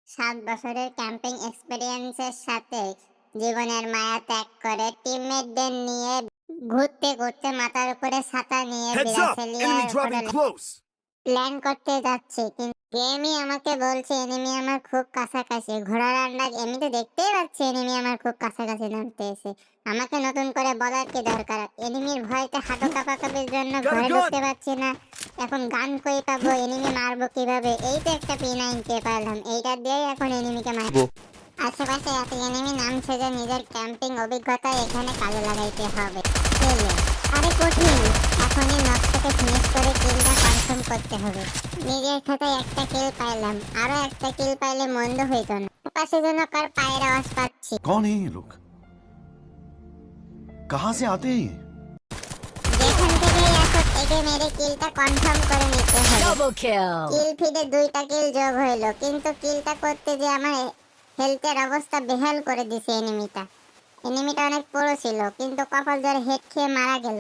7 বছরের ক্যাম্পিং এক্সপেরিয়েন্সের সাথে জীবনের মায়া ত্যাগ করে টিমমেটদের নিয়ে ঘুরতে ঘুরতে মাথার উপরে ছাতা নিয়ে Heads up! বিরাসেলিয়ার Enemy dropping হোটেলে close! প্ল্যান করতে যাচ্ছি, কিন্তু গেমই আমাকে বলছে এনিমি আমার খুব কাছাকাছি। ঘোড়ার আন্দাজ এমনি তো দেখতেই পাচ্ছি এনিমি আমার খুব কাছাকাছি নামতে এসে। আমাকে নতুন করে বলার কি দরকার? এনিমির ভয়তে হাঁটু কাঁপাকাপির জন্য Got a ঘরে gun! ঢুকতে পারছি না। এখন গান কই পাবো? এনিমি মারবো কিভাবে? এই তো একটা P90 পাইলাম, এইটা দিয়েই এখন এনিমিকে মারবো। আশেপাশে এত এনিমি নামছে যে নিজের ক্যাম্পিং অভিজ্ঞতা এখানে কাজে লাগাইতে হবে। চলো, আরে কঠিন। এখনই নকশাকে ফিনিশ করে কিলটা কনফার্ম করতে হবে। নিজের খাতায় একটা কিল পাইলাম, আরো একটা কিল পাইলে মন্দ হইতো না। পাশে যেন কার পায়ের আওয়াজ পাচ্ছি। कौन है ये लोग? कहाँ से आते हैं ये? যেখান থেকেই আসো একে মেরে কিলটা কনফার্ম করে নিতে হবে। Double kill. কিল ফিডে 2টা কিল যোগ হইলো, কিন্তু কিলটা করতে যে আমার হেলথের অবস্থা বেহাল করে দিছে এনিমিটা। এনিমিটা অনেক পুরো ছিল, কিন্তু কপাল জোরে হেড খেয়ে মারা গেল।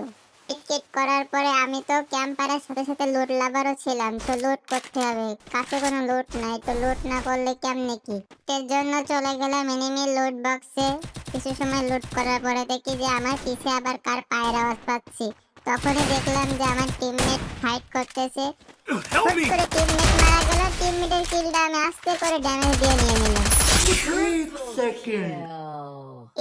কিট করার পরে আমি তো ক্যাম্পারের সাথে সাথে লুট লাভারও ছিলাম, তো লুট করতে হবে। কাছে কোনো লুট নাই, তো লুট না করলে কেমনে কি? এর জন্য চলে গেলাম এনিমি লুট বক্সে। কিছু সময় লুট করার পরে দেখি যে আমার পিছে আবার কার পায়ের আওয়াজ পাচ্ছি। তখনই দেখলাম যে আমার টিমমেট ফাইট করতেছে। Help হুট me! করে টিমমেট মারা গেল। টিমমেটের কিলটা আমি আস্তে করে ড্যামেজ দিয়ে নিয়ে নিলাম।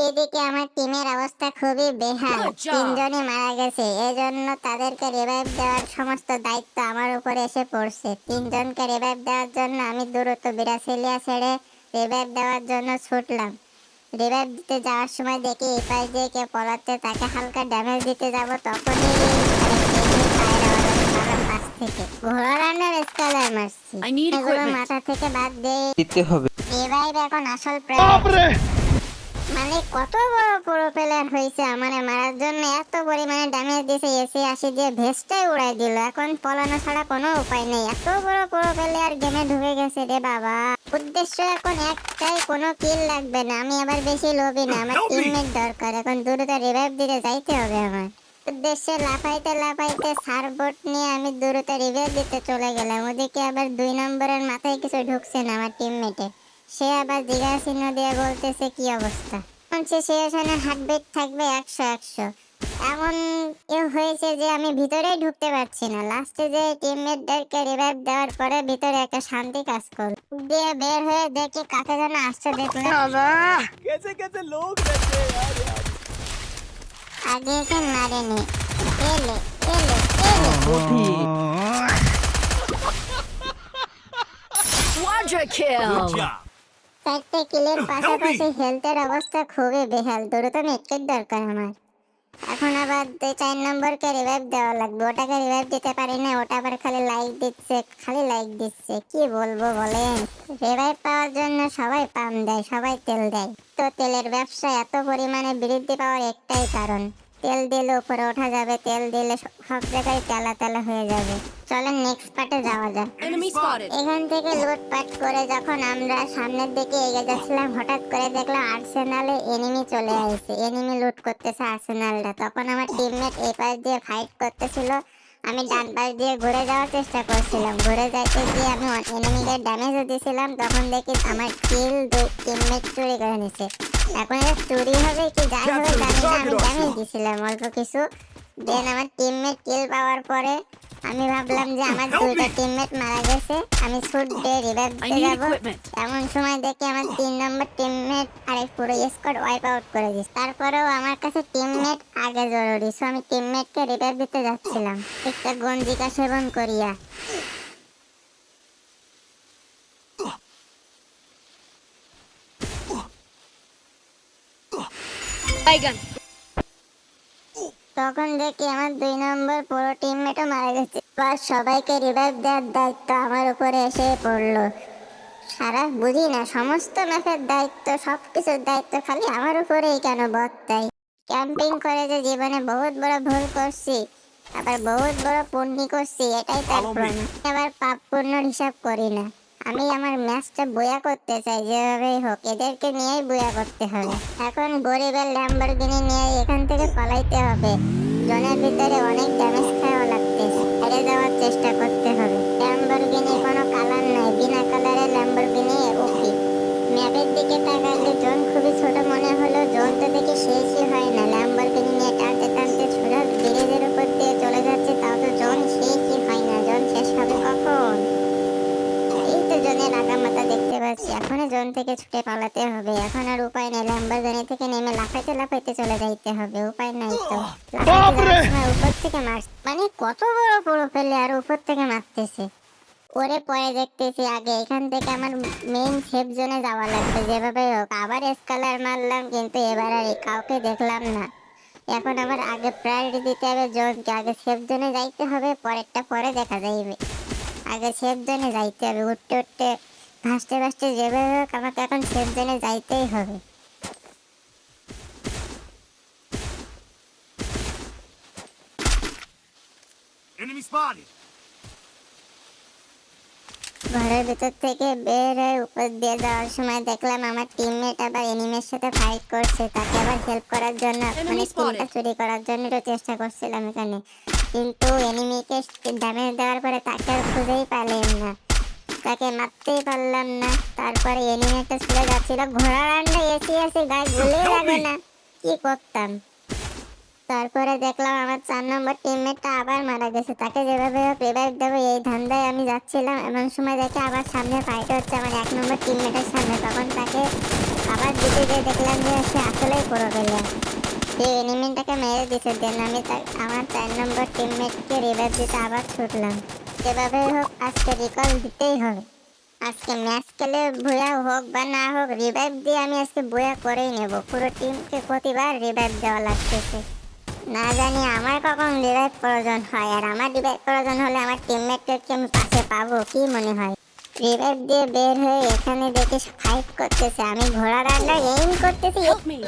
এদিকে আমার টিমের অবস্থা খুবই বেহাল, Good job. 3জনই মারা গেছে। এজন্য তাদেরকে রিভাইভ দেওয়ার সমস্ত দায়িত্ব আমার উপরে এসে পড়ছে। 3জনকে রিভাইভ দেওয়ার জন্য আমি দ্রুত বিরাসেলিয়া ছেড়ে রিভাইভ দেওয়ার জন্য ছুটলাম। রিভাইভ দিতে যাওয়ার সময় দেখি এই পাশ দিয়ে কেউ পলাচ্ছে, তাকে হালকা ড্যামেজ দিতে যাব, তখনই আরেকটা enemy পায়ের আওয়াজ পেলাম পাশ থেকে। ঘোড়া রান্নার স্কেলার মারছি। I need এগুলো equipment. মাথা থেকে বাদ দিয়ে দিতে হবে। রিভাইভ এখন আসল প্রায়োরিটি। মানে কত বড় প্রো প্লেয়ার হয়েছে আমারে মারার জন্য, এত পরিমাণে ড্যামেজ দিয়েছে, এসে আসি দিয়ে ভেস্টটাই উড়াই দিল। এখন পলানো ছাড়া কোনো উপায় নেই, এত বড় প্রো প্লেয়ার গেমে ঢুকে গেছে রে বাবা। উদ্দেশ্য এখন একটাই, কোনো কিল লাগবে না। আমি আবার বেশি লোভী না, আমার টিমমেট দরকার। এখন দ্রুত রিভাইভ দিতে যাইতে হবে আমার। উদ্দেশ্যে লাফাইতে লাফাইতে সারবোট নিয়ে আমি দ্রুত রিভাইভ দিতে চলে গেলাম। ওদিকে আবার 2 নম্বরের মাথায় কিছু ঢুকছে না আমার টিমমেটে। সে আবার জিজ্ঞাসা চিহ্ন দিয়ে বলতেছে কি অবস্থা। সে এখানে হার্টবিট থাকবে 100 এমন হয়েছে যে আমি ভিতরেই ঢুকতে পারছি না। লাস্টে যে টিমমেটদেরকে রিভাইভ দেওয়ার পরে ভিতরে একটা শান্তি কাজ করল। দিয়ে বের হয়ে দেখি কাকে যেন আসছে দেখলাম। कैसे कैसे लोग रहते हैं यार यार আগে একে মারেনি। এলে এলে এলে Quadra Good kill. job! 4টে কিলের পাশাপাশি হেলথের অবস্থা খুবই বেহাল। দ্রুত মেট্রিক দরকার আমার। এখন আবার 4 নম্বরকে রিভাইভ দেওয়া লাগবে। ওটাকে রিভাইভ দিতে পারি না, ওটা আবার খালি লাইক দিচ্ছে, খালি লাইক দিচ্ছে। কি বলবো বলেন? রিভাইভ পাওয়ার জন্য সবাই পাম দেয়, সবাই তেল দেয়। তো তেলের ব্যবসা এত পরিমাণে বৃদ্ধি পাওয়ার একটাই কারণ, তেল দিলে উপরে ওঠা যাবে, তেল দিলে সব জায়গায় তেলা তেলা হয়ে যাবে। চলেন নেক্সট পার্টে যাওয়া যাক। Enemy spotted. এখান থেকে লুটপাট করে যখন আমরা সামনের দিকে এগিয়ে যাচ্ছিলাম, হঠাৎ করে দেখলাম আর্সেনালে এনিমি চলে আসছে। এনিমি লুট করতেছে আর্সেনালটা। তখন আমার টিমমেট এই পাশ দিয়ে ফাইট করতেছিল, আমি ডান পাশ দিয়ে ঘুরে যাওয়ার চেষ্টা করছিলাম। ঘুরে যাইতে গিয়ে আমি এনিমিকে ড্যামেজও দিয়েছিলাম, তখন দেখি আমার কিল 2 টিমমেট চুরি করে নিছে। এখন এটা চুরি হবে কি যাই হবে জানি না, আমি ড্যামেজ দিয়েছিলাম অল্প কিছু। দেন আমার টিমমেট কিল পাওয়ার পরে আমি ভাবলাম যে আমার 2টা টিমমেট মারা গেছে, আমি শুট দিয়ে রিভাইভ I দিতে need যাব। equipment. এমন সময় দেখি আমার 3 নম্বর টিমমেট আরেক পুরো স্কোয়াড ওয়াইপ আউট করে দিচ্ছে। তারপরেও আমার কাছে টিমমেট আগে জরুরি, সো আমি টিমমেটকে রিভাইভ দিতে যাচ্ছিলাম একটা গঞ্জিকা সেবন করিয়া। Baigan. তখন দেখি আমার 2 নম্বর পুরো টিমমেটও মারা গেছে। বাস সবাইকে রিভাইভ দেওয়ার দায়িত্ব আমার উপরে এসে পড়লো। সারা বুঝি না, সমস্ত ম্যাচের দায়িত্ব, সবকিছুর দায়িত্ব খালি আমার উপরেই কেন বর্তায়? ক্যাম্পিং করে যে জীবনে বহুত বড় ভুল করছি, আবার বহুত বড় পুণ্য করছি, এটাই তার প্রমাণ। আবার পাপ পুণ্যর হিসাব করি না। আমি আমার ম্যাচটা বয়া করতে চাই, যেভাবেই হোক এদেরকে নিয়েই বয়া করতে হবে। এখন গরিবের ল্যাম্বরগিনি নিয়ে এখান থেকে পালাইতে হবে। জনের ভিতরে অনেক ড্যামেজ খাওয়া লাগতেছে, হেরে যাওয়ার চেষ্টা করতে হবে। ল্যাম্বরগিনি কোনো কালার নাই, বিনা কালারে ল্যাম্বরগিনি ওপি। এখনই জোন থেকে ছুটে পালাতে হবে। এখন আর উপায় নেই, ল্যাম্বরগিনি থেকে নেমে লাফাইতে লাফাইতে চলে যাইতে হবে, উপায় নাই তো। লাফাইতে যাওয়ার সময় উপর থেকে মানে কত বড় বড় ফেলে আর উপর থেকে মারতেছে। ওরে পরে দেখতেছি আগে এখান থেকে আমার মেইন সেফ জোনে যাওয়া লাগবে যেভাবে হোক। আবার এসকালার মারলাম কিন্তু এবার আর কাউকে দেখলাম না। এখন আমার আগে প্রায়োরিটি দিতে হবে জোনকে, আগে সেফ জোনে যাইতে হবে, পরেরটা পরে দেখা যাইবে। আগে সেফ জোনে যাইতে হবে, উঠতে উঠতে ভাসতে ভাসতে যেভাবে হোক আমাকে এখন সেফ জোনে যাইতেই হবে। Enemy spotted. ঘরের ভিতর থেকে বের হয়ে উপর দিয়ে যাওয়ার সময় দেখলাম আমার টিমমেট আবার এনিমির সাথে ফাইট করছে। তাকে আবার হেল্প করার জন্য মানে স্কিনটা চুরি করার জন্য একটু চেষ্টা করছিলাম এখানে, কিন্তু এনিমিকে ড্যামেজ দেওয়ার পরে তাকে আর খুঁজেই পেলাম না, তাকে মারতেই পারলাম না। তারপরে এনিমি একটা ছুড়ে যাচ্ছিল, ঘোড়া রান্না এসে এসে গায়ে গুলি লাগে না, কি করতাম। তারপরে দেখলাম আমার 4 নম্বর টিমমেটটা আবার মারা গেছে, তাকে যেভাবে রিভাইভ দেবো এই ধান্দায় আমি যাচ্ছিলাম। এমন সময় দেখে আবার সামনে ফাইট হচ্ছে আমার 1 নম্বর টিমমেটের সামনে। তখন তাকে আবার দিতে গিয়ে দেখলাম যে সে আসলেই পুরো পেলে সেই এনিমিটাকে মেরে দিছে। দেন আমি আমার 4 নম্বর টিমমেটকে রিভাইভ দিতে আবার ছুটলাম। যেভাবে হোক আজকে রিকল দিতেই হবে। আজকে ম্যাচ খেলে ভুয়া হোক বা না হোক রিভাইভ দিয়ে আমি আজকে ভুয়া করেই নেব। পুরো টিমকে প্রতিবার রিভাইভ দেওয়া লাগতেছে, না জানি আমার কখন রিভাইভ প্রয়োজন হয়। আর আমার রিভাইভ প্রয়োজন হলে আমার টিমমেটকে কি আমি পাশে পাবো কি মনে হয়। রিভাইভ দিয়ে বের হয়ে এখানে দেখে ফাইট করতেছে, আমি ঘোড়া রান্না এইম করতেছি। Help me.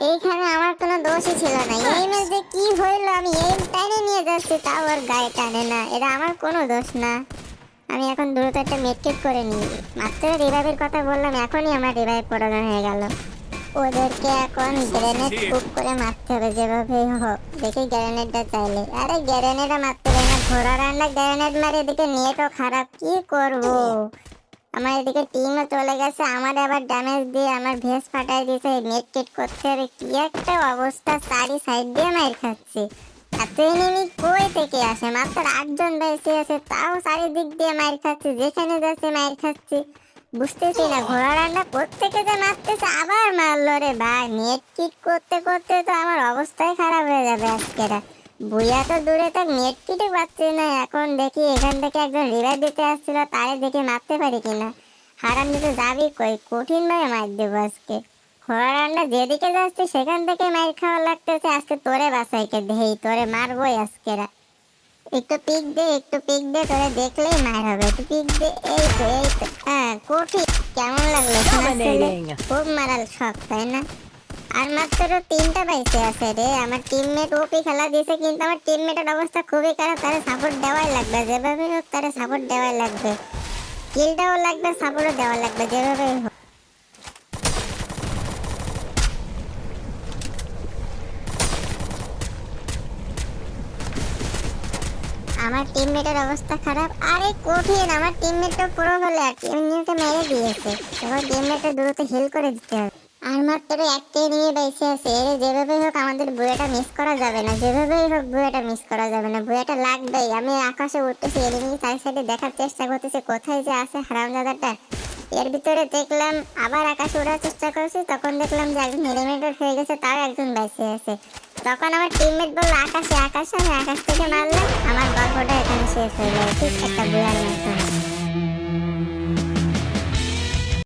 এইখানে আমার কোনো দোষই ছিল না, এইমে যে কি হইলো আমি এইম টাইনে নিয়ে যাচ্ছি তাও আর গায়ে টানে না, এটা আমার কোনো দোষ না। আমি এখন দ্রুত একটা মেট্রিক করে নিই। মাত্র রিভাইভের কথা বললাম, এখনই আমার রিভাইভ প্রয়োজন হয়ে গেল। ওদেরকে এখন গ্রেনেড কুক করে মারতে হবে যেভাবে হোক। দেখি গ্রেনেডটা চাইলে, আরে গ্রেনেডটা মারতে হবে না, ঘোড়া রান্না গ্রেনেড মারে, এদিকে নেটও খারাপ, কি করব। আমার এদিকে টিমও চলে গেছে, আমার আবার ড্যামেজ দিয়ে আমার ভেস ফাটাই দিয়েছে। নেট কেট করতে হবে, কি একটা অবস্থা, চারি সাইড দিয়ে মার খাচ্ছি। এত এনিমি কই থেকে আসে, মাত্র 8 জন বেঁচে আছে, তাও চারিদিক দিয়ে মার খাচ্ছি, যেখানে যাচ্ছে মার খাচ্ছি। বুঝতেছি না ঘোড়া রান্না প্রত্যেকে যে মারতেছে, আবার মারলো রে ভাই। নেট কিট করতে করতে তো আমার অবস্থাই খারাপ হয়ে যাবে আজকেরা। বুইয়া তো দূরে থাক, নেট কিটে পাচ্ছি না। এখন দেখি এখান থেকে একজন রিভাইভ দিতে আসছিল, তারে দেখে মারতে পারি কিনা। হারাম দিতে যাবি কই, কঠিন ভাবে মার দেবো আজকে। ঘোড়া রান্না যেদিকে যাচ্ছে সেখান থেকে মার খাওয়া লাগতেছে। আজকে তোরে বাসাইকে দেই, তোরে মারবোই আজকেরা। একটু পিক দে, একটু পিক দে, তোরে দেখলেই মার হবে। একটু পিক দে, এই তো এই তো। হ্যাঁ কোটি কেমন লাগলো শোনার ছেলে? খুব মারাল শখ তাই না? আর মাত্র 3টা বাইসে আছে রে। আমার টিমমেট ওপি খেলা দিয়েছে, কিন্তু আমার টিমমেটের অবস্থা খুবই খারাপ। তারে সাপোর্ট দেওয়াই লাগবে, যেভাবে হোক তারে সাপোর্ট দেওয়াই লাগবে। কিলটাও লাগবে, সাপোর্টও দেওয়া লাগবে, যেভাবে হোক। আমার টিমমেটের অবস্থা খারাপ। আরে কঠিন, আমার টিমমেট তো পুরো বলে আর টিমমেটকে মেরে দিয়েছে। এবার টিমমেটকে দ্রুত হিল করে দিতে হবে। আর মাত্র একটা এনিমি বেঁচে আছে, এর যেভাবে হোক আমাদের বুয়াটা মিস করা যাবে না, যেভাবেই হোক বুয়াটা মিস করা যাবে না, বুয়াটা লাগবেই। আমি আকাশে উঠতেছি, এনিমি সাইড সাইডে দেখার চেষ্টা করতেছি কোথায় যে আছে হারামজাদাটা। এর ভিতরে দেখলাম আবার আকাশে ওঠার চেষ্টা করছি, তখন দেখলাম যে একজন এলিমিনেটর হয়ে গেছে, তাও একজন বেঁচে আছে। তখন আমার টিমমেট বললো আকাশে আকাশে, আমি আকাশ থেকে মারলাম। আমার গল্পটা এখানে শেষ হয়ে যায়, ঠিক একটা বুয়ার মতো।